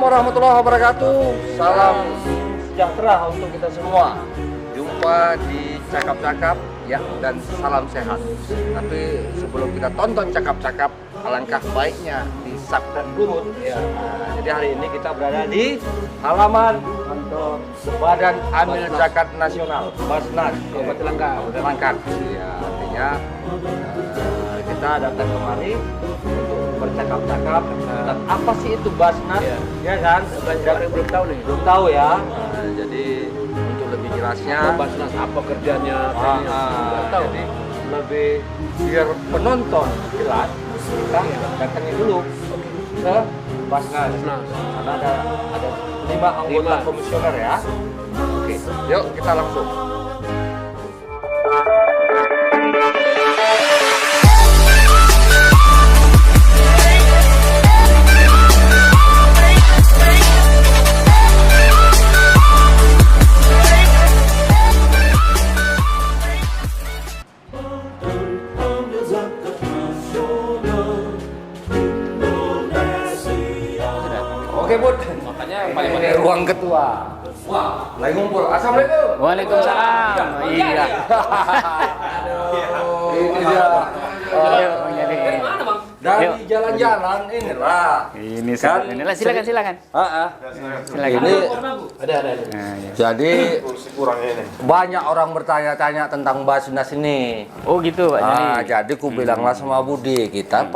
warahmatullahi wabarakatuh. Salam sejahtera untuk kita semua. Jumpa di Cakap-Cakap ya, dan salam sehat. Tapi sebelum kita tonton Cakap-Cakap, alangkah baiknya di-subscribe dulu ya. Jadi hari ini kita berada di halaman kantor Badan Amil Zakat Nasional Basnas Kabupaten Langkat. Ya, artinya kita datang kemari untuk bercakap-cakap tentang apa sih itu Basnas, ya kan? Belum tahu nih, belum tahu ya. Jadi untuk lebih jelasnya, Basnas apa kerjanya? jadi lebih biar penonton jelas, kita datangin dulu ke Basnas. Karena ada 5 anggota komisioner ya. Oke, yuk kita langsung. Oke, Bud. Makanya yang Ini paling ruang ketua. Wah, lagi ngumpul. Assalamualaikum. Waalaikumsalam. Iya. Ini dia. dari mana, Bang? Dari jalan-jalan inilah. Ini Kan? inilah silakan. Silakan. Ini Ada. Nah, ya. jadi banyak orang bertanya-tanya tentang Basnas ini. Oh gitu, Pak. Jadi ku bilanglah sama Budi, kita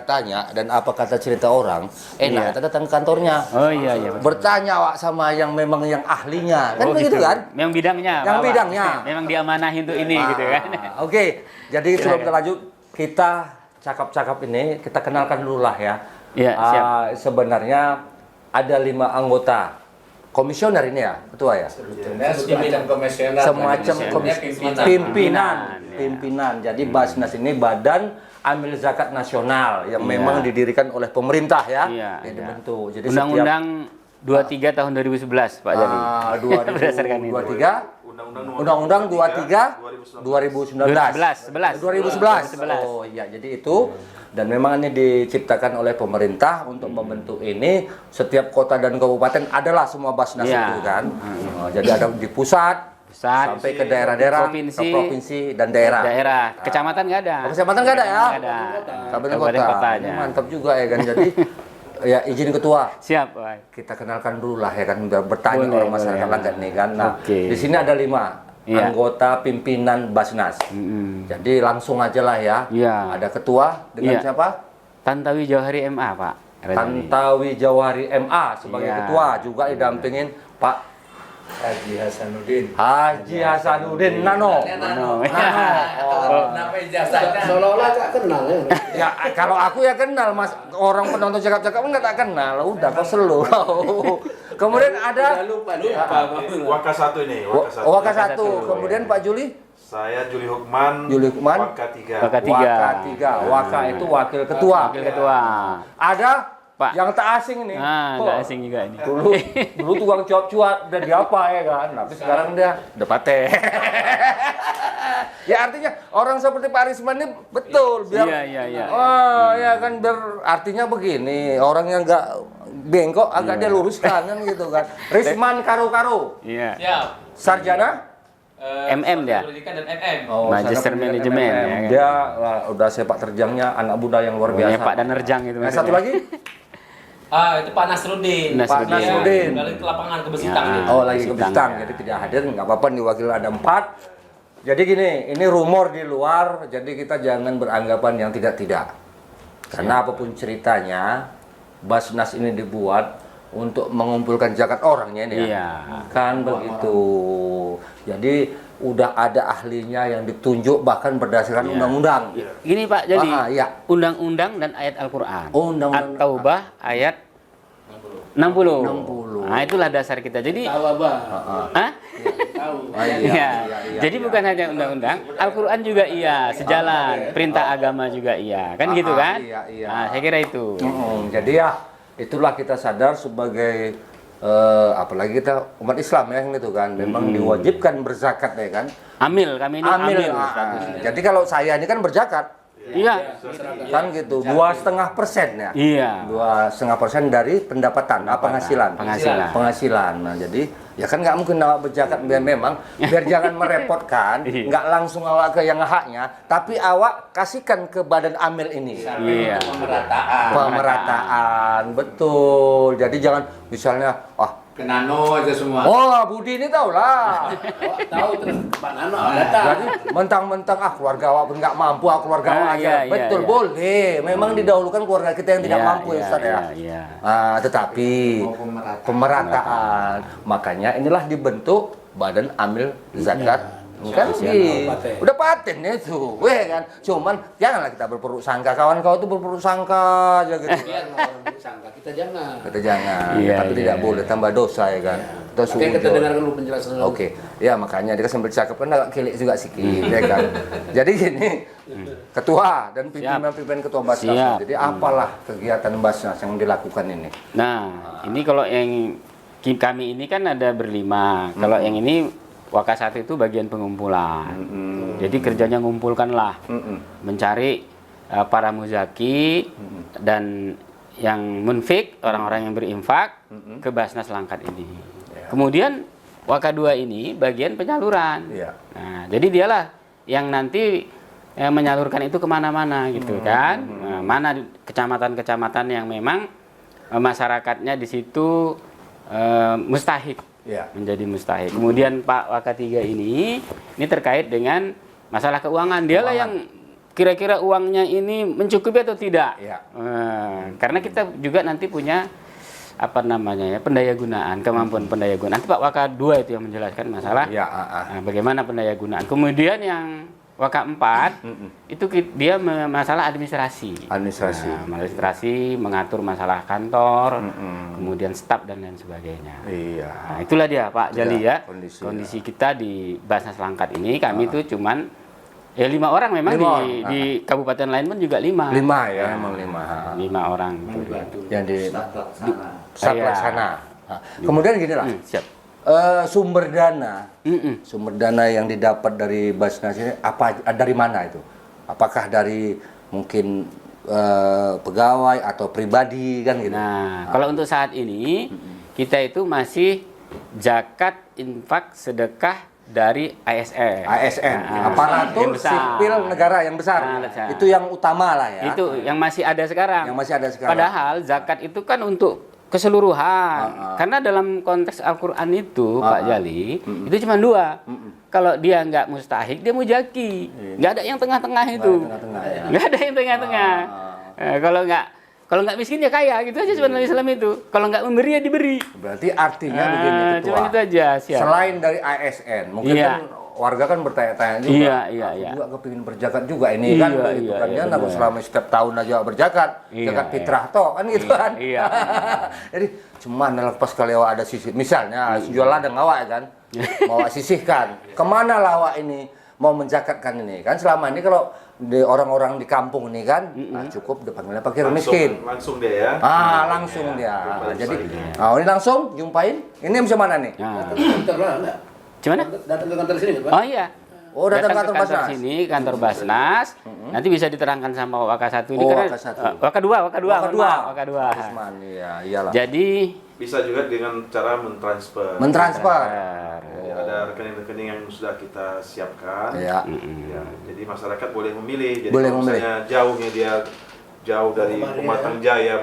tanya dan apa kata cerita orang, enak kita datang ke kantornya. Oh iya. Betul. Bertanya Wak sama yang memang yang ahlinya. Kan Oh, begitu gitu. kan? Yang bidangnya. Yang Pak. bidangnya. Memang diamanahi untuk ini gitu kan. Oke, jadi sebelum Silakan. kita lanjut, kita cakap-cakap ini kita kenalkan dulu lah ya. Iya, siap. Sebenarnya ada 5 anggota komisioner ini ya, ketua ya. Semacam pimpinan. Jadi Basnas ini Badan Amil Zakat Nasional yang memang didirikan oleh pemerintah ya. Iya. Yang dibentuk. Jadi Undang-Undang 23 tahun 2011, Pak Jadi. Berdasarkan itu. 23 Undang-Undang 23 2011. 2011. Oh iya, jadi itu dan memang ini diciptakan oleh pemerintah untuk membentuk ini. Setiap kota dan kabupaten adalah semua Basnas itu kan. Jadi ada di pusat sampai ke daerah-daerah, ke provinsi dan daerah. Kecamatan nggak ada. Kecamatan nggak ada ya? Nggak ada. Kabupaten Kabupaten kota. kotanya. Ini mantap juga ya kan. Jadi ya izin ketua. Siap, Pak. Kita kenalkan dulu lah ya kan, biar bertanya Boleh, orang masyarakat boleh. Langkat nih kan. Nah, Oke. di sini ada 5 anggota pimpinan Basnas. Jadi langsung aja lah ya. Iya. Ada ketua dengan Iya. siapa? Tantawi Jauhari MA, Pak. Tantawi Jauhari MA sebagai Iya. ketua, juga didampingin Pak Haji Hasanuddin. Haji Hasanuddin Nano. Kenapa ijazahnya? Seolah-olah tak kenal ya. Ya kalau aku ya kenal Mas, orang penonton cakap-cakap enggak tak kenal. Udah kau selu. Kemudian ada Lupa. Waka satu ini. Waka 1. Kemudian Pak Juli. Saya Juli Hukman. Waka 3. Waka 3. Waka itu wakil ketua. Wakil ketua. Ada Pak. yang tak asing ini. Nggak asing juga ini. Dulu tukang cuap-cuap udah diapa ya kan. Tapi sekarang dia udah pateh. Ya artinya orang seperti Pak Risman ini betul biar Iya. oh ya kan biar artinya begini, orang yang enggak bengkok agak dia luruskan kan gitu kan. Risman Karo-Karo. Iya. Siap. Sarjana MM dia. Pendidikan dan MM. Magister sarjana manajemen, MM. ya kan? Dia udah sepak terjangnya anak muda yang luar biasa. Pak Danerjang itu. Yang satu lagi? Itu Pak Nasruddin. Pak Nasruddin. Balik ke lapangan ke Besitang Ya. nih. Oh lagi ke Besitang, Besitang, ya. jadi tidak hadir, nggak apa-apa nih wakil ada 4. Jadi gini, ini rumor di luar, jadi kita jangan beranggapan yang tidak-tidak. Karena apapun ceritanya, Basnas ini dibuat untuk mengumpulkan zakat orangnya ini ya. Iya. Kan begitu. Jadi udah ada ahlinya yang ditunjuk bahkan berdasarkan undang-undang. Gini Pak, jadi iya. Undang-undang dan ayat Al-Quran. Oh, undang-undang. At-Taubah ayat 60. Nah, itulah dasar kita. Jadi, Tahu Abah. Hah? Tahu. Iya. Jadi bukan hanya undang-undang, Al-Quran juga iya, sejalan. Perintah agama juga iya. Kan gitu kan? Iya. Nah, saya kira itu. Jadi ya itulah kita sadar sebagai apalagi kita umat Islam ya gitu kan, memang diwajibkan berzakat ya kan. Amil, kami ini amil. Jadi kalau saya ini kan berzakat, Iya. Kan gitu, 2,5% ya. Iya. 2,5% dari pendapatan, penghasilan. Penghasilan. Nah, jadi ya kan nggak mungkin awak berzakat biar jangan merepotkan, nggak langsung awak ke yang haknya, tapi awak kasihkan ke badan amil ini. Iya. Pemerataan, betul. Jadi jangan misalnya, Ke Nano aja semua. Budi ini tahu lah. Tahu terus Pak Nano datang. Jadi mentang-mentang keluarga awak pun nggak mampu, keluarga awak aja. Iya, Betul, iya. boleh. Memang didahulukan keluarga kita yang tidak Iya, mampu ya iya, Ustaz ya. iya. Tetapi pemerataan. Makanya inilah dibentuk Badan Amil Zakat. Kan gitu. Udah paten itu. Kan. Cuman janganlah kita berperuk sangka. Kawan kau itu berperuk sangka aja gitu. Sangka kita jangan. Kita jangan. Iya, Tapi iya, tidak boleh tambah dosa ya kan. Kita Oke, kita sujud. dengarkan dulu penjelasan. Oke, ya makanya dia sambil cakap kan agak kilik juga sikit, ya kan. Jadi gini, ketua dan pimpinan ketua Basnas. Siap. Jadi apalah kegiatan Basnas yang dilakukan ini? Nah, ini kalau yang kami ini kan ada berlima. Kalau yang ini Wakasatu itu bagian pengumpulan. Jadi kerjanya ngumpulkanlah, mencari para muzaki dan yang munfik, orang-orang yang berinfak ke Basnas Langkat ini. Kemudian Waka 2 ini bagian penyaluran. Iya. Nah, jadi dialah yang nanti menyalurkan itu kemana-mana gitu kan. Nah, mana kecamatan-kecamatan yang memang masyarakatnya di situ mustahik. Iya. Menjadi mustahik. Kemudian Pak Waka 3 ini terkait dengan masalah keuangan. Dialah yang kira-kira uangnya ini mencukupi atau tidak. Iya. Karena kita juga nanti punya pendayagunaan, kemampuan pendayagunaan. Nanti Pak Waka 2 itu yang menjelaskan masalah bagaimana pendayagunaan. Kemudian yang Waka 4 itu dia masalah administrasi. Administrasi, mengatur masalah kantor, kemudian staf dan lain sebagainya. Iya. Nah, itulah dia Pak Jali ya. Kondisi kita di Basnas Langkat ini kami itu cuman 5 orang memang di kabupaten lain pun juga 5. 5 ya, memang 5. 5 orang. Yang di Sat Laksana. Kemudian gini lah. Siap. Sumber dana yang didapat dari Basnas ini dari mana itu? Apakah dari mungkin pegawai atau pribadi kan gitu? Nah, kalau untuk saat ini kita itu masih zakat infak sedekah dari ASN, aparatur sipil negara yang besar. Itu yang utama lah ya. Itu yang masih ada sekarang. Padahal zakat itu kan untuk keseluruhan. Karena dalam konteks Al-Quran itu, Pak Jali, itu cuma 2. Kalau dia nggak mustahik, dia mujaki. Nggak ada yang tengah-tengah itu. Nggak ada yang tengah-tengah. Kalau nggak miskin ya kaya, gitu aja sebenarnya Islam itu. Kalau nggak memberi ya diberi. Berarti artinya begini Ketua. Cuma itu aja. Siap. Selain dari ASN, mungkin kan warga kan bertanya-tanya juga. Aku juga kepingin berzakat juga ini kan, begitu kan ya. Aku selama setiap tahun aja berzakat, zakat fitrah toh kan gitu kan. Jadi cuman lepas kali awak ada sisih, misalnya jual ladang awak ya kan, mau awak sisihkan, kemana lah awak ini mau menzakatkan ini kan? Selama ini kalau di orang-orang di kampung ini kan, cukup dipanggilnya fakir miskin. Langsung dia ya. Langsung dia. Jadi, ini langsung jumpain. Ini bisa mana nih? Gimana? Datang ke kantor sini, Pak. Oh iya. Oh, datang ke kantor Basnas. Sini, kantor Basnas. Nanti bisa diterangkan sama Waka 1 ini karena Waka 2. Iya, iyalah. Jadi Bisa juga dengan cara mentransfer. Ya, ada rekening-rekening yang sudah kita siapkan. Iya. Ya, jadi masyarakat boleh memilih. Jadi Boleh kalau memilih. misalnya jauh dari Pematang Jaya,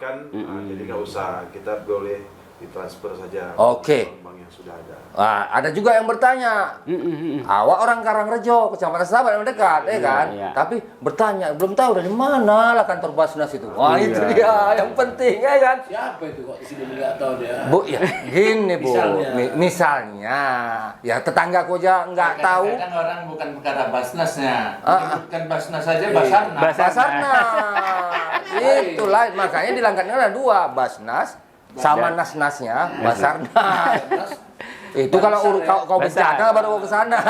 kan, jadi nggak usah. Kita boleh ditransfer saja. Oke. Bank yang sudah ada. Ada juga yang bertanya. Awak orang Karangrejo, Kecamatan Sahabat yang dekat, kan? Iya. Tapi bertanya, belum tahu dari mana lah kantor Basnas itu. Wah, itu dia yang penting, ya kan? Siapa itu kok di sini nggak tahu dia? Bu, ya gini Bu. Misalnya, ya tetanggaku aja nggak tahu. Kan orang bukan perkara Basnasnya. Bukan Basnas saja, Basarnas. Basarnas. Itulah makanya dilangkatnya ada 2, Basnas sama nas-nasnya, Basarnas. Itu kalau kau bencana baru ke sana.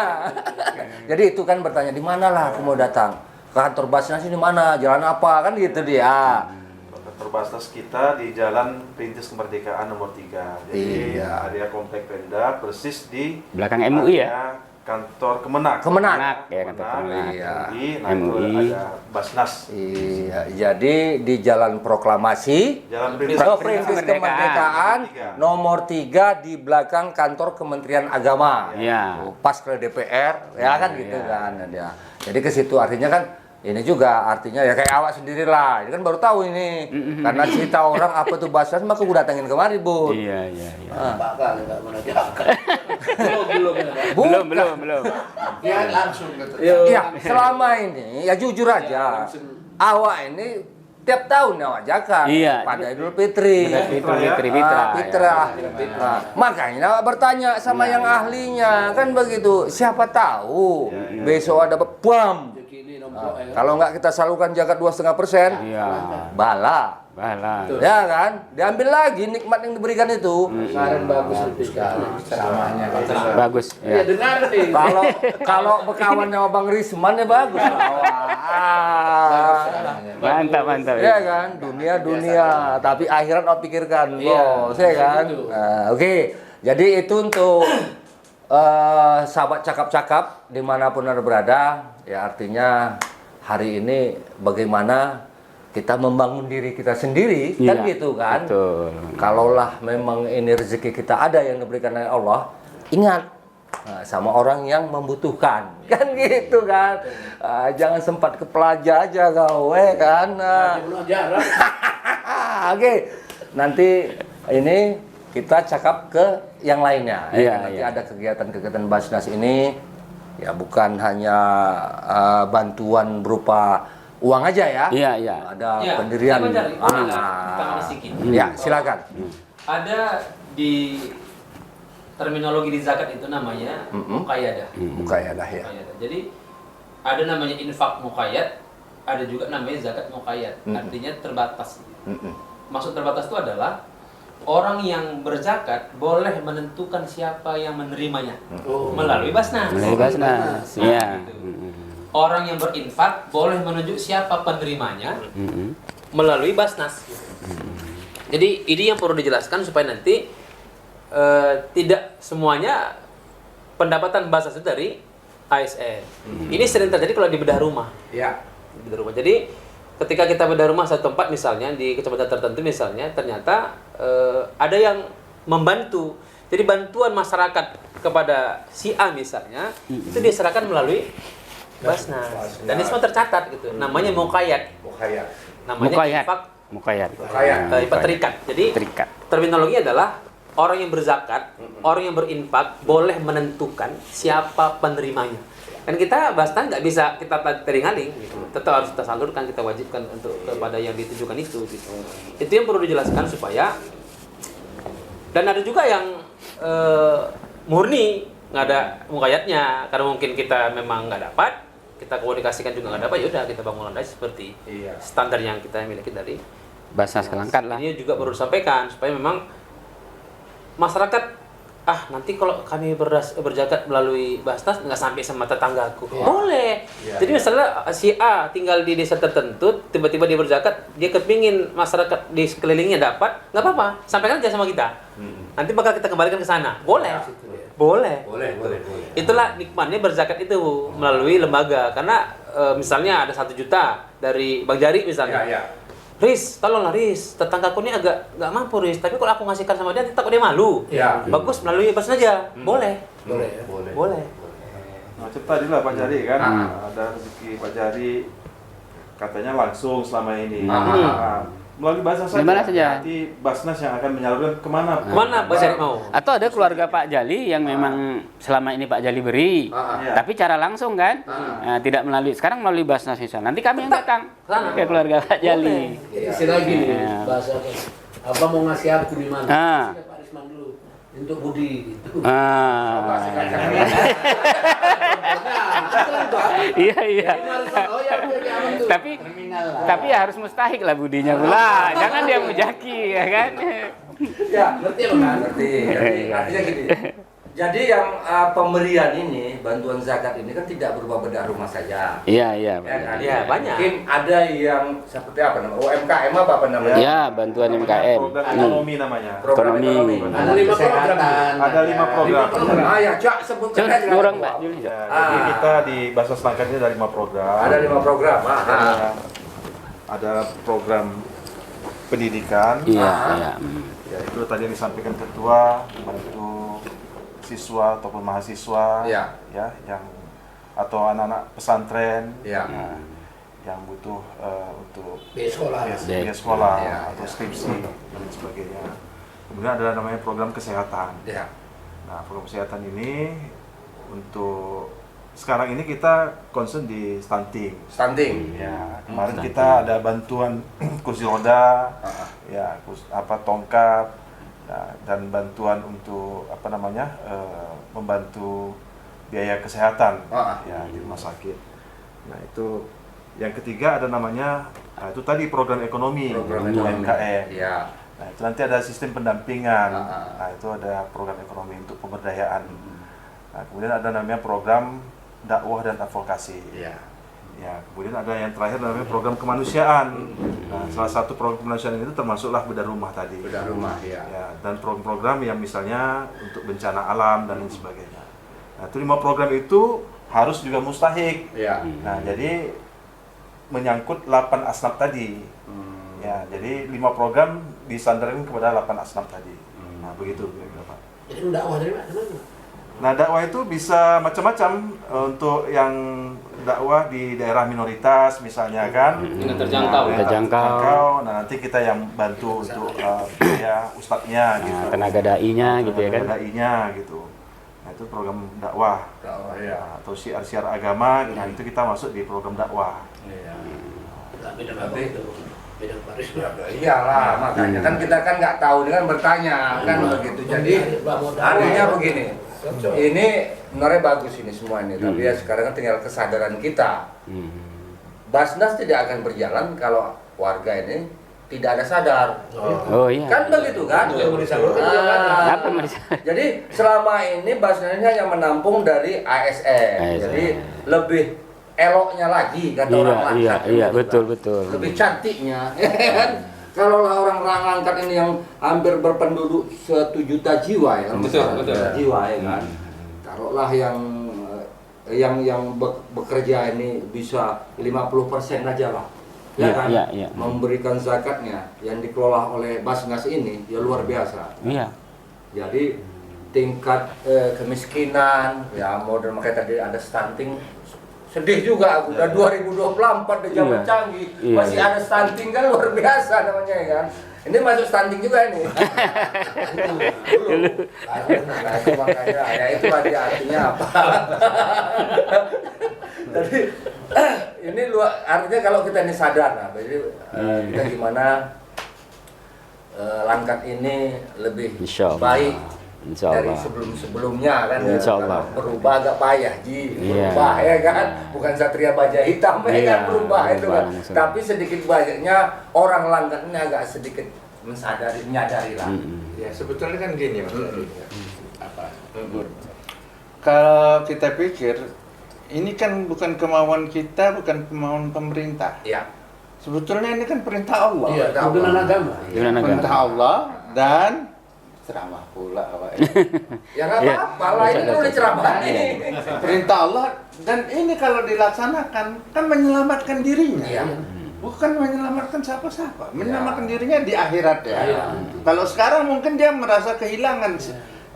Jadi itu kan bertanya di mana lah aku mau datang. Ke kantor Basnas ini mana? Jalan apa? Kan gitu dia. Kantor Basnas kita di Jalan Perintis Kemerdekaan nomor 3. Jadi area komplek Pemda persis di belakang MUI ya. area kantor Kemenak. Kemenak, ya kantor Kemenak. Iya. Nah itu MUI. ada Basnas. Iya, jadi di Jalan Proklamasi Jalan Perintis Kemerdekaan nomor 3 di belakang kantor Kementerian Agama. Iya. Pas ke DPR, ya kan gitu kan dia. Jadi ke situ artinya kan ini juga artinya ya kayak awak sendiri lah. Ini kan baru tahu ini. Karena cerita orang apa tuh Basnas maka gue datangin kemari, Bun. Iya. Pak kali nggak pernah diangkat. Belum. Ya langsung gitu. Iya, selama ini ya jujur aja. Awak ini tiap tahun awak jaga Iya. pada Idul Fitri. Fitrah. Nah, makanya awak bertanya sama yang ahlinya kan begitu. Siapa tahu besok ada bom. Kalau nggak kita salurkan zakat 2,5%, Iya. bala. Ya kan? Diambil lagi nikmat yang diberikan itu. Kemarin bagus sekali ceramahnya. Bagus. Iya Ya. dengar nih. Kalau berkawan sama Bang Risman ya bagus. Mantap. Ya kan, dunia, tapi akhirat mau pikirkan, bos, ya kan. Nah, oke. Jadi itu untuk sahabat cakap-cakap dimanapun anda berada, ya artinya hari ini bagaimana kita membangun diri kita sendiri, kan Iya, gitu kan. betul. Kalaulah memang ini rezeki kita ada yang diberikan oleh Allah, ingat sama orang yang membutuhkan, kan gitu kan. Jangan sempat ke pelajar aja kau, kan. Jarang. Oke, nanti ini kita cakap ke yang lainnya. Nanti ada kegiatan-kegiatan Basnas ini, ya bukan hanya bantuan berupa uang aja ya. Iya. Ada Ya, pendirian. saya mencari. Tangan sedikit. Ya, silakan. Ada di terminologi di zakat itu namanya muqayyadah. Muqayyadah ya. Muqayyadah. Jadi ada namanya infak muqayyad, ada juga namanya zakat muqayyad. Artinya terbatas. Maksud terbatas itu adalah orang yang berzakat boleh menentukan siapa yang menerimanya melalui Basnas. Iya. Orang yang berinfak boleh menunjuk siapa penerimanya melalui Basnas. Jadi ini yang perlu dijelaskan supaya nanti tidak semuanya pendapatan Basnas itu dari ASN. Ini sering terjadi kalau di bedah rumah. Ya. Di bedah rumah. Jadi ketika kita bedah rumah satu tempat misalnya di kecamatan tertentu misalnya, ternyata ada yang membantu. Jadi bantuan masyarakat kepada si A misalnya itu diserahkan melalui Basnas. Dan ini semua tercatat gitu. Namanya muqayyad. Namanya Muqayyad. infak terikat. Jadi terminologi adalah orang yang berzakat, orang yang berinfak boleh menentukan siapa penerimanya. Dan kita Basnas nggak bisa kita teringaling gitu. Tetap harus kita salurkan, kita wajibkan untuk kepada yang ditujukan itu gitu. Itu yang perlu dijelaskan supaya. Dan ada juga yang murni nggak ada muqayyadnya karena mungkin kita memang nggak dapat, kita komunikasikan juga nggak dapat, yaudah kita bangun landai seperti standar yang kita miliki dari Basnas Kelangkat lah. Ini juga perlu disampaikan supaya memang masyarakat nanti kalau kami berzakat melalui Basnas nggak sampai sama tetanggaku. Boleh. Jadi misalnya si A tinggal di desa tertentu, tiba-tiba dia berzakat, dia kepingin masyarakat di sekelilingnya dapat, nggak apa-apa, sampaikan aja sama kita. Nanti bakal kita kembalikan ke sana. Boleh. Boleh. Itulah nikmatnya berzakat itu melalui lembaga. Karena misalnya ada 1 juta dari Bang Jari misalnya. Riz, tolonglah Riz, tetanggaku ini agak nggak mampu Riz, tapi kalau aku ngasihkan sama dia, takut dia malu. Bagus melalui Basnas aja. Boleh. Nah, cerita juga Pak Jari kan, ada rezeki Pak Jari katanya langsung selama ini. Melalui Basnas saja. Nanti Basnas yang akan menyalurkan kemana? Kemana Pak Jari mau? Atau ada keluarga Pak Jali yang memang selama ini Pak Jali beri, tapi cara langsung kan, tidak melalui. Sekarang melalui Basnas misalnya. Nanti kami yang datang ke keluarga Pak Jali. Istilah gini, bahasa apa mau ngasih aku di mana? Pak Risman dulu untuk Budi gitu. Iya. Tapi harus mustahik lah budinya pula. Jangan dia mujaki ya kan. Ya, ngerti ya, Bang? Ngerti. Artinya gini. Jadi yang pemberian ini, bantuan zakat ini kan tidak berupa bedah rumah saja. Iya, Ya kan? Iya, banyak. Mungkin ada yang seperti apa namanya? UMKM apa namanya? Iya, bantuan MKM. Program ekonomi namanya. Program ekonomi. Ada 5 program. Ada 5 program. Ya, Cak, sebutkan aja. Kurang, Pak. Ya, jadi kita di Basnas Langkat ini ada 5 program. Ada 5 program. Ada program pendidikan. Iya, iya. Ya, itu tadi yang disampaikan ketua, membantu siswa ataupun mahasiswa Ya. ya yang atau anak-anak pesantren Ya. yang butuh untuk Biaya sekolah. biaya sekolah Ya, atau ya. skripsi dan sebagainya. Kemudian ada namanya program kesehatan. Ya. Nah, program kesehatan ini untuk sekarang ini kita concern di stunting. Stunting. Ya, kemarin kita ada bantuan kursi roda, ya, tongkat, nah, dan bantuan untuk membantu biaya kesehatan ya di rumah sakit. Nah, itu yang ketiga ada namanya itu tadi program ekonomi Program untuk ekonomi. UMKM. Ya. Nah, itu nanti ada sistem pendampingan. Ah. Nah, itu ada program ekonomi untuk pemberdayaan. Nah, kemudian ada namanya program dakwah dan advokasi. Ya. Ya, kemudian ada yang terakhir namanya program kemanusiaan. Nah, salah satu program kemanusiaan itu termasuklah bedah rumah tadi. Bedah rumah, ya. Ya, dan program-program yang misalnya untuk bencana alam dan lain sebagainya. Nah, itu 5 program itu harus juga mustahik. Ya. Nah, jadi menyangkut 8 asnaf tadi. Ya, jadi 5 program disandarkan kepada 8 asnaf tadi. Nah, begitu kira-kira, Pak. Jadi dakwah dari mana? Nah, dakwah itu bisa macam-macam untuk yang dakwah di daerah minoritas misalnya kan. Yang terjangkau. Nah, Terjangkau. Nah, nanti kita yang bantu untuk ya ustadznya gitu. Tenaga dai-nya gitu ya kan. Tenaga dai-nya gitu. Nah, itu program dakwah. Dakwah, ya. Nah, atau syiar-syiar agama, nah itu kita masuk di program dakwah. Iya. Enggak beda apa itu. Beda Paris. Iyalah, makanya kan kita kan nggak tahu, dengan bertanya kan begitu. Jadi artinya begini, ini sebenarnya bagus ini semua ini, tapi ya sekarang kan tinggal kesadaran kita. Basnas tidak akan berjalan kalau warga ini tidak ada sadar. Oh iya. Kan begitu kan? Apa yang mau Jadi selama ini Basnas ini hanya menampung dari ASN. Jadi lebih eloknya lagi kata orang Langkat. Iya, betul. Lebih cantiknya. Kalau orang Langkat ini yang hampir berpenduduk 1 juta jiwa ya, Betul. jiwa ya kan. Taruhlah yang bekerja ini bisa 50% aja lah. Ya kan? Iya. Memberikan zakatnya yang dikelola oleh Basnas ini ya luar biasa. Iya. Jadi tingkat kemiskinan ya model makanya tadi ada stunting, sedih juga aku udah 2024 udah zaman canggih masih ada stunting kan luar biasa namanya ya kan. Ini masuk stunting juga ini. Dulu. Nah, itu makanya ya itu artinya apa? Jadi ini artinya kalau kita ini sadar, nah, jadi kita gimana Langkat ini lebih baik dari sebelum-sebelumnya kan. Insyaallah. Berubah agak payah berubah ya kan, bukan Satria Baja Hitam ya kan, berubah itu kan. Tapi sedikit banyaknya orang Langkat ini agak sedikit menyadari lah. Ya sebetulnya kan gini Mas. Kalau kita pikir ini kan bukan kemauan kita, bukan kemauan pemerintah. Iya. Sebetulnya ini kan perintah Allah. Iya, tuntunan agama. Perintah Allah dan ceramah pula Pak. Ya nggak apa-apa lah, ini kan udah ceramah nih. Perintah Allah dan ini kalau dilaksanakan kan menyelamatkan dirinya. Iya. Bukan menyelamatkan siapa-siapa, menyelamatkan dirinya di akhirat ya. Kalau sekarang mungkin dia merasa kehilangan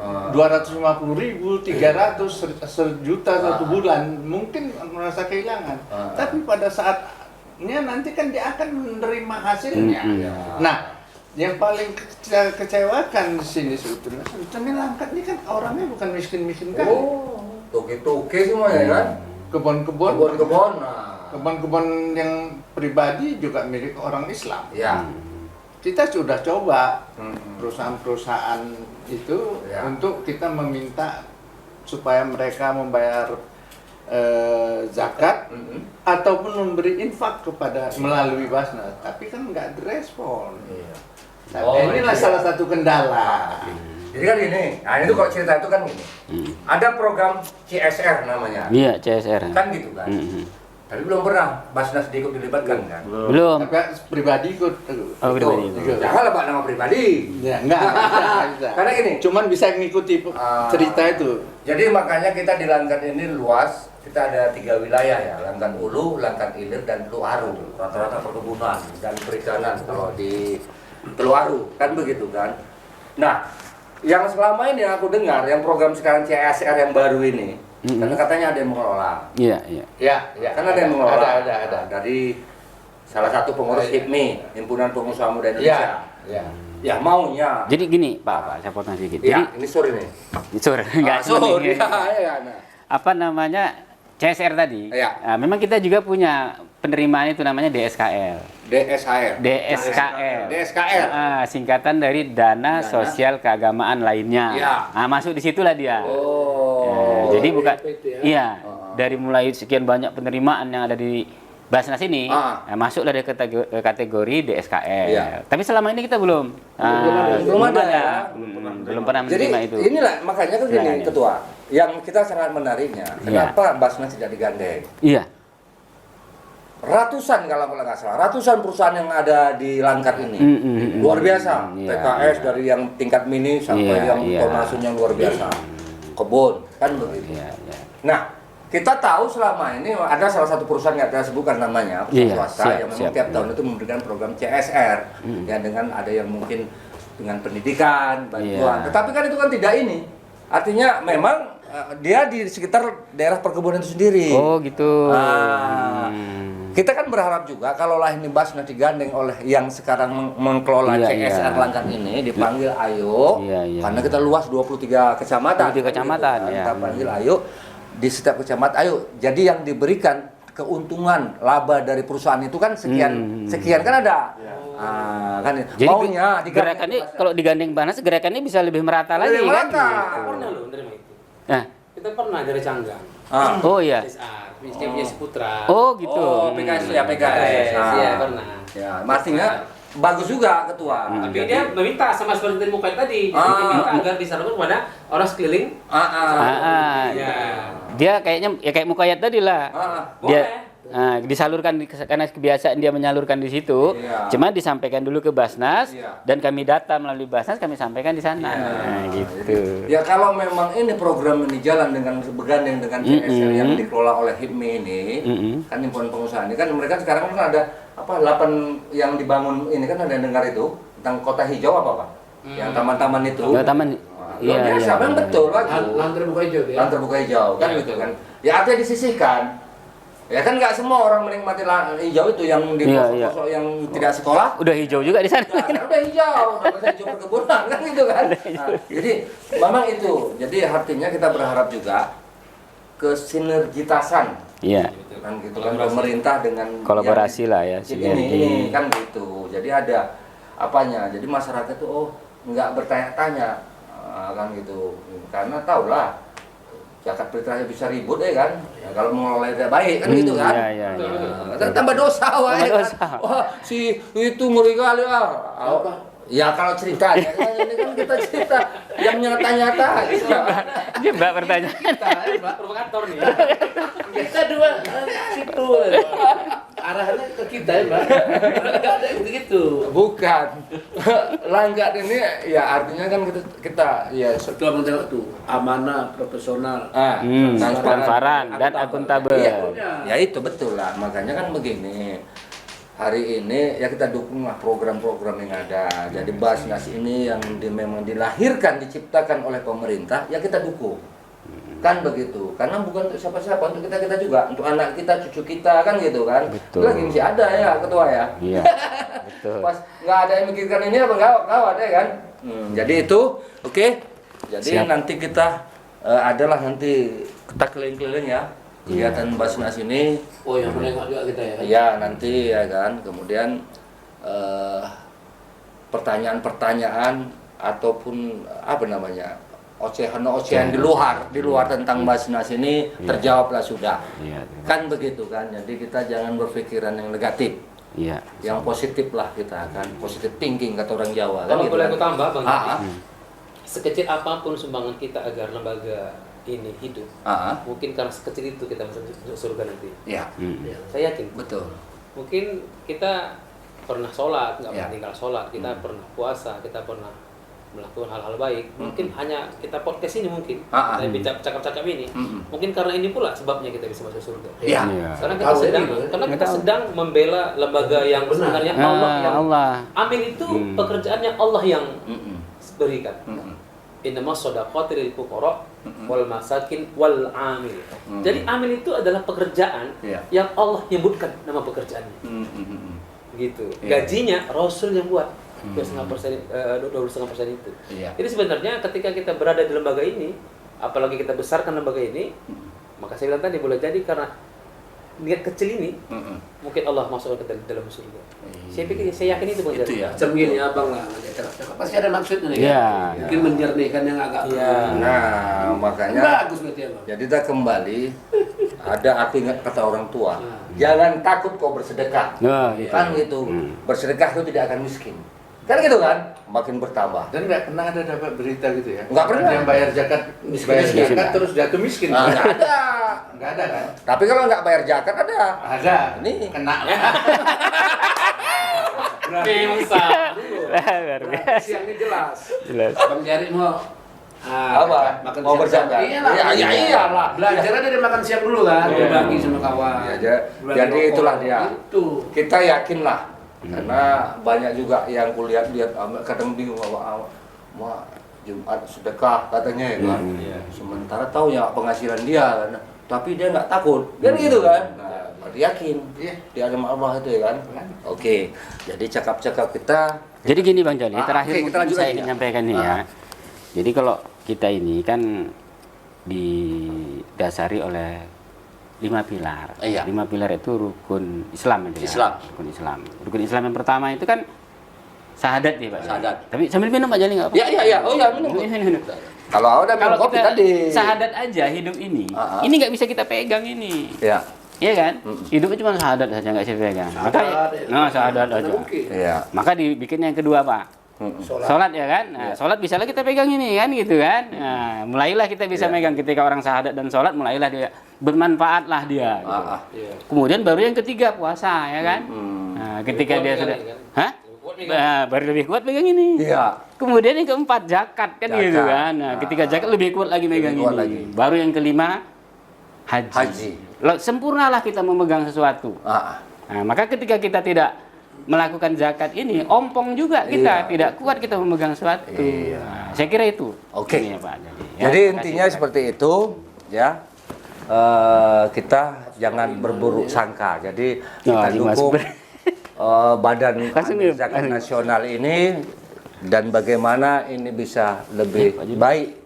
250.000, 300, sejuta satu bulan, mungkin merasa kehilangan. Tapi pada saatnya nanti kan dia akan menerima hasilnya. Nah, yang paling kecewakan di sini sebetulnya Langkat ini kan orangnya bukan miskin-miskin kan. Toke-toke semua ya kan. Kebun-kebun. Nah. Kebun-kebun yang pribadi juga milik orang Islam. Ya. Kita sudah coba perusahaan-perusahaan itu untuk kita meminta supaya mereka membayar zakat ataupun memberi infak kepada melalui Basnas, tapi kan nggak direspon. Nah, inilah salah satu kendala. Jadi kan gini, nah itu kalau cerita itu kan gini. Ada program CSR namanya. Iya, CSR. Kan gitu kan. Tapi belum pernah Basnas ikut dilibatkan kan. Belum. Tapi pribadi ikut. Oh, pribadi. Janganlah Pak nama pribadi. Ya, enggak bisa. Karena gini, Cuman bisa mengikuti cerita itu. jadi makanya kita di Langkat ini luas. Kita ada 3 wilayah ya, Langkat Ulu, Langkat Ilir, dan Teluaru. Rata-rata perkebunan dan perikanan kalau di Teluaru, kan begitu kan. Nah, yang selama ini aku dengar, yang program sekarang CSR yang baru ini, karena katanya ada yang mengelola. Iya, iya. Ya, Kan ada yang mengelola. Ada. Dari salah satu pengurus HIPMI, Himpunan Pengusaha Muda Indonesia. Ya. Ya maunya. Jadi gini, Pak, saya potong sedikit. Ya, Jadi ini sore nih. sore, enggak Sorry. sebenarnya. Nah. Apa namanya? CSR tadi. Iya. Nah, memang kita juga punya penerimaan itu namanya DSKL. DSHR. DSKL. Singkatan dari Dana Sosial Keagamaan Lainnya. Iya. Nah, masuk di situlah dia. Oh. Jadi bukan, DPT ya? iya, dari mulai sekian banyak penerimaan yang ada di Basnas ini, masuklah dari kategori DSKL. Iya. Tapi selama ini kita belum. Belum ada ya? Belum pernah Jadi menerima itu. inilah makanya kan gini Silakan, ya. Ketua, yang kita sangat menariknya, kenapa Basnas tidak digandeng? Iya. Ratusan kalau nggak salah, ratusan perusahaan yang ada di Langkat ini, luar biasa. Iya, PKS dari yang tingkat mini sampai yang tonasenya luar biasa, kebun kan begitu. Iya, iya. Nah, kita tahu selama ini ada salah satu perusahaan yang kita sebutkan namanya, perusahaan swasta yang memang tiap tahun itu memberikan program CSR, ya dengan ada yang mungkin dengan pendidikan, bantuan. Tetapi kan itu kan tidak ini. Artinya memang dia di sekitar daerah perkebunan itu sendiri. Oh gitu. Kita kan berharap juga kalaulah ini Basnas digandeng oleh yang sekarang mengelola CSR Langkat ini dipanggil ayo, karena kita luas 23 kecamatan. 23 kecamatan ya. Kita panggil ayo di setiap kecamatan ayo. Jadi yang diberikan keuntungan laba dari perusahaan itu kan sekian kan ada. Kan jadi maunya gerakannya kalau digandeng Basnas gerakannya bisa lebih merata lagi kan. merata. Kita pernah loh menerima itu. Nah. Kita pernah dari Canggang. Oh iya. CSR, Punya Putra. Oh gitu. Oh, PKS ya PKS. Iya, pernah. Ya, artinya bagus juga ketua. Tapi dia meminta sama seperti tadi Mukai tadi, dia minta agar disalurkan kepada orang sekeliling. Ya. Dia kayaknya ya kayak Mukayat tadi lah. Dia disalurkan karena kebiasaan dia menyalurkan di situ. Cuma disampaikan dulu ke Basnas dan kami data melalui Basnas kami sampaikan di sana. Gitu. Ya kalau memang ini program ini jalan dengan bergandeng dengan CSR yang dikelola oleh HIPMI ini, kan himpunan pengusaha ini kan mereka sekarang kan ada 8 yang dibangun ini kan ada yang dengar itu tentang kota hijau apa Pak? Yang taman-taman itu. Ya, taman. Luar biasa, memang betul lagi. Lahan terbuka hijau ya. Lahan terbuka hijau kan gitu kan. Ya artinya disisihkan. Ya kan nggak semua orang menikmati lahan hijau itu yang di pelosok-pelosok yang tidak sekolah. Udah hijau juga di sana. Nah, udah hijau, namanya hijau perkebunan kan gitu kan. Jadi memang itu. Jadi artinya kita berharap juga kesinergitasan. Iya. Kan gitu kan pemerintah dengan kolaborasi lah ya. Ini kan gitu. Jadi ada apanya. Jadi masyarakat tuh nggak bertanya-tanya kan gitu. Karena tahulah zakat fitrahnya bisa ribut kan. Ya, kalau mengelola tidak baik kan gitu kan. Tambah dosa wae kan. Wah, si itu ngeri kali apa? Ya kalau ceritanya ini kan kita cerita yang nyata-nyata gitu. Dia Mbak pertanyaan. Kita provokator nih. Kita dua situ. Arahnya ke kita ya, Mbak. Enggak ada yang begitu. Bukan. Langkat ini ya artinya kan kita ya Ketua menjawab tuh amanah, profesional. Transparan dan akuntabel. Ya itu betul lah. Makanya kan begini. Hari ini ya kita dukunglah program-program yang ada. Jadi Basnas ini yang memang dilahirkan, diciptakan oleh pemerintah, ya kita dukung. Kan begitu. Karena bukan untuk siapa-siapa, untuk kita juga, untuk anak kita, cucu kita kan gitu kan. Betul. Lagi masih ada ya ketua ya. Iya. Betul. Pas nggak ada yang mikirkan ini apa gawat ya kan. Jadi itu oke. Jadi nanti kita adalah nanti kita keliling-keliling ya. Kegiatan Basnas ini. Oh yang menengok juga kita ya. Iya nanti ya kan. Kemudian pertanyaan-pertanyaan ataupun apa namanya ocehan di luar tentang Basnas ini terjawablah sudah. Kan begitu kan. Jadi kita jangan berpikiran yang negatif. Yang positif lah kita kan. Positive thinking kata orang Jawa kan. Kalau gitu boleh kan. aku tambah Bang. sekecil apapun sumbangan kita agar lembaga ini hidup, mungkin karena sekecil itu kita masuk surga nanti. Ya. Saya yakin. Betul. Mungkin kita pernah sholat, nggak Ya. pernah tinggal sholat, kita pernah puasa, kita pernah melakukan hal-hal baik. Mungkin hanya kita podcast ini mungkin, kita bicara cakap-cakap ini. Mungkin karena ini pula sebabnya kita bisa masuk surga. Iya. Karena kita sedang membela lembaga yang sebenarnya Allah. Amin itu pekerjaannya Allah yang berikan. Innama shadaqati lil fuqara wal masakin wal amil. Jadi amil itu adalah pekerjaan yang Allah nyebutkan nama pekerjaannya. Gitu. Gajinya Rasul yang buat 2,5% itu. Jadi sebenarnya ketika kita berada di lembaga ini, apalagi kita besarkan lembaga ini, maka saya bilang tadi boleh jadi karena niat kecil ini mungkin Allah masukkan ke dalam surga. Saya yakin itu Bang Itu ya. Macam gini abang lah, cakap pasti ada maksudnya nih. Iya. Mungkin menjernihkan yang agak. Nah, makanya Bagus berarti abang. jadi kita kembali ada aku ingat kata orang tua, jangan takut kau bersedekah. Nah, Kan gitu. Bersedekah itu tidak akan miskin. Kan gitu kan? Makin bertambah. Dan nggak pernah ada dapat berita gitu ya? Nggak pernah. Yang bayar zakat, bayar zakat terus jatuh miskin. Nggak ada. Nggak ada kan? Tapi kalau nggak bayar zakat ada. Ada. Ini Kena. Siang ini jelas. Jelas. Bang Jari mau Apa? makan Mau siang. berzakat? Iyalah. Ya iyalah. Belajar aja dari makan siang dulu kan, berbagi sama kawan. Ya, jadi Berbagi itulah rokok. dia. Itu. Kita yakinlah. Karena banyak juga yang kulihat-lihat kadang bingung bahwa Jumat sedekah katanya ya kan. Sementara tahu ya penghasilan dia kan. Tapi dia nggak takut. Kan gitu kan. Nah, berarti yakin. Di alam Allah itu ya kan. Oke. Jadi cakap-cakap kita Jadi gini Bang Jali, terakhir oke, kita mungkin lanjut saya lagi ingin ya. nyampaikan nih ya. Jadi kalau kita ini kan didasari oleh 5 pilar. Iya. 5 pilar itu rukun Islam itu ya. Islam. Rukun Islam. Rukun Islam yang pertama itu kan syahadat ya Pak. Syahadat. Tapi sambil minum Pak Jali nggak apa? Ya. Oh ya, minum. Minum. Kalau ada minum Kalau kopi kita tadi. syahadat aja hidup ini, ini nggak bisa kita pegang ini. Ya. Iya kan? Hidupnya cuma syahadat saja nggak bisa pegang. Maka syahadat aja. Iya. Maka dibikin yang kedua Pak. Sholat ya kan? Nah, sholat bisalah kita pegang ini kan gitu kan? Nah, mulailah kita bisa megang ketika orang syahadat dan sholat, mulailah dia bermanfaatlah dia. Gitu. Kemudian baru yang ketiga puasa ya kan? Nah, ketika dia sudah, baru lebih kuat pegang ini. Iya. Kemudian yang keempat zakat kan gitu kan? Nah, ketika zakat lebih kuat lagi megang Lebih kuat ini. lagi. Baru yang kelima haji. Sempurnalah kita memegang sesuatu. Nah, maka ketika kita tidak melakukan zakat ini, ompong juga kita, tidak kuat kita memegang sesuatu. Nah, saya kira itu. Oke. Ini ya, Pak. Jadi intinya seperti itu, ya. Kita jangan berburuk sangka. Jadi kita dukung Badan Zakat Nasional ini dan bagaimana ini bisa lebih baik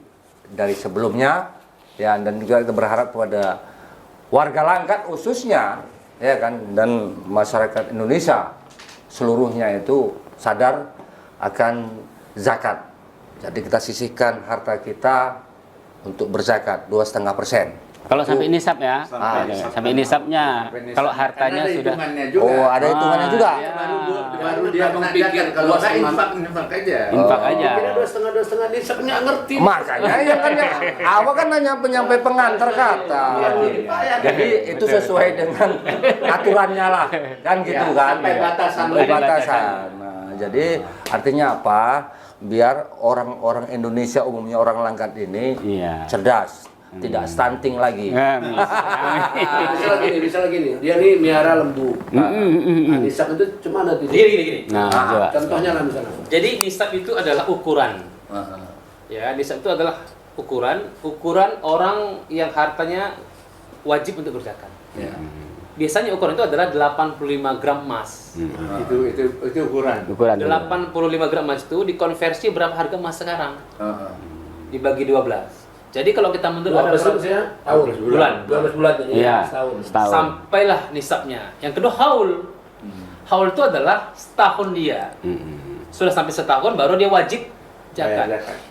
dari sebelumnya, ya. Dan juga kita berharap kepada warga Langkat khususnya, ya kan, dan masyarakat Indonesia seluruhnya itu sadar akan zakat. Jadi kita sisihkan harta kita untuk berzakat 2,5%. Kalau sampai nisab ya, sampai nisabnya. Kalau hartanya sudah, Juga. Ada hitungannya juga. Baru dia memikir kalau infak aja. infak aja. Kira 2,5 nisab nggak ngerti. Makanya ya kan ya, awal kan hanya penyampai pengantar kata. Jadi itu sesuai dengan aturannya lah, kan gitu kan. Sampai batasan. Sampai batasan. Nah, jadi artinya apa? Biar orang-orang Indonesia umumnya orang Langkat ini cerdas, tidak stunting lagi. Misalnya gini, dia nih miara lembu. Nisab itu cuma ada di Gini. Nah, coba. Contohnya lah misalnya. Jadi nisab itu adalah ukuran. Ya, nisab itu adalah ukuran orang yang hartanya wajib untuk berzakat. Biasanya ukuran itu adalah 85 gram emas. Itu ukuran. 85 gram emas itu dikonversi berapa harga emas sekarang? Dibagi 12. Jadi kalau kita mundur ada bulan. 12 bulan jadi Iya, setahun. setahun. Sampailah nisabnya. Yang kedua haul. Haul itu adalah setahun dia. Sudah sampai setahun baru dia wajib zakat.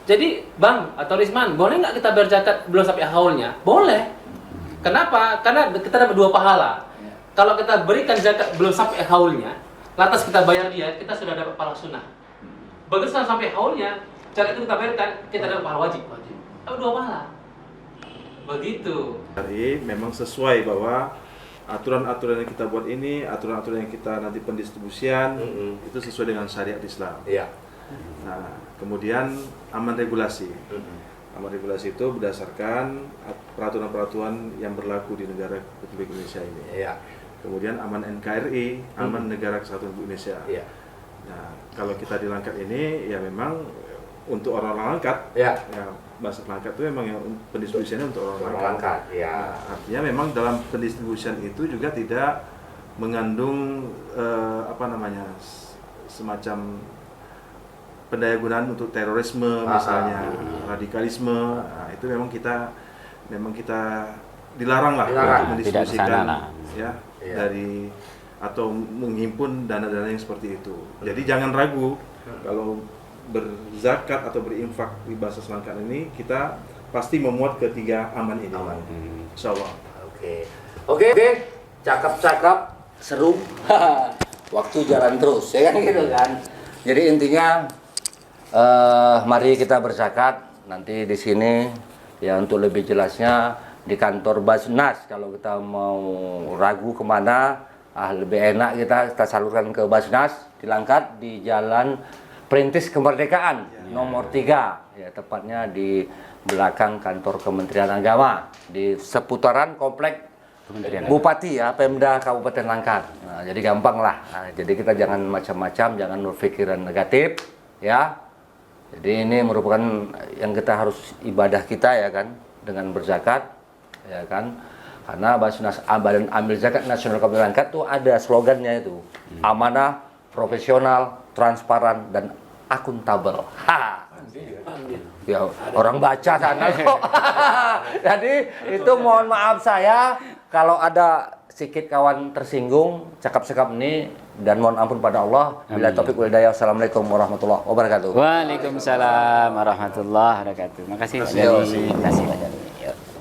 Jadi Bang atau Risman, boleh nggak kita berzakat belum sampai haulnya? Boleh. Kenapa? Karena kita dapat 2 pahala. Kalau kita berikan zakat belum sampai haulnya, lantas kita bayar dia, kita sudah dapat pahala sunnah. Begitu sampai haulnya, cara itu kita bayarkan, kita dapat pahala wajib. Oh, 2 pahala. Begitu. Jadi memang sesuai bahwa aturan-aturan yang kita buat ini, aturan-aturan yang kita nanti pendistribusian itu sesuai dengan syariat Islam. Iya. Nah, kemudian aman regulasi. Aman regulasi itu berdasarkan peraturan-peraturan yang berlaku di negara Republik Indonesia ini. Iya. Kemudian aman NKRI, aman Negara Kesatuan Republik Indonesia. Iya. Nah, kalau kita di Langkat ini ya memang untuk orang-orang Langkat. Iya. Ya, bahasa Langkat itu memang yang pendistribusiannya untuk orang Langkat. Langkat. Iya. Nah, artinya memang dalam pendistribusian itu juga tidak mengandung semacam pendayagunaan untuk terorisme misalnya, radikalisme. Nah, itu memang kita dilarang lah untuk mendistribusikan ya dari atau menghimpun dana-dana yang seperti itu. Jadi jangan ragu kalau berzakat atau berinfak di bahasa Selangkat ini, kita pasti memuat ketiga aman ini. Insyaallah. Oke, cakap-cakap seru. Waktu jalan terus, ya kan gitu kan. Jadi intinya mari kita berzakat. Nanti di sini ya untuk lebih jelasnya di kantor Basnas. Kalau kita mau ragu kemana, lebih enak kita salurkan ke Basnas di Langkat di Jalan Perintis Kemerdekaan nomor 3, ya tepatnya di belakang kantor Kementerian Agama di seputaran komplek Bupati ya, Pemda Kabupaten Langkat. Nah, jadi gampang lah. Nah, jadi kita jangan macam-macam, jangan berpikiran negatif, ya. Jadi ini merupakan yang kita harus ibadah kita ya kan, dengan berzakat, ya kan. Karena Basnas Badan Amil Zakat Nasional Kabupaten Langkat itu ada slogannya itu, amanah, profesional, transparan dan akuntabel. Ya orang baca sana kok. Jadi itu mohon maaf saya kalau ada sedikit kawan tersinggung cakap-cakap ini, dan mohon ampun pada Allah. Bila taufik wal hidayah. Assalamualaikum warahmatullahi wabarakatuh. Waalaikumsalam warahmatullahi wabarakatuh. Makasih. Terima kasih.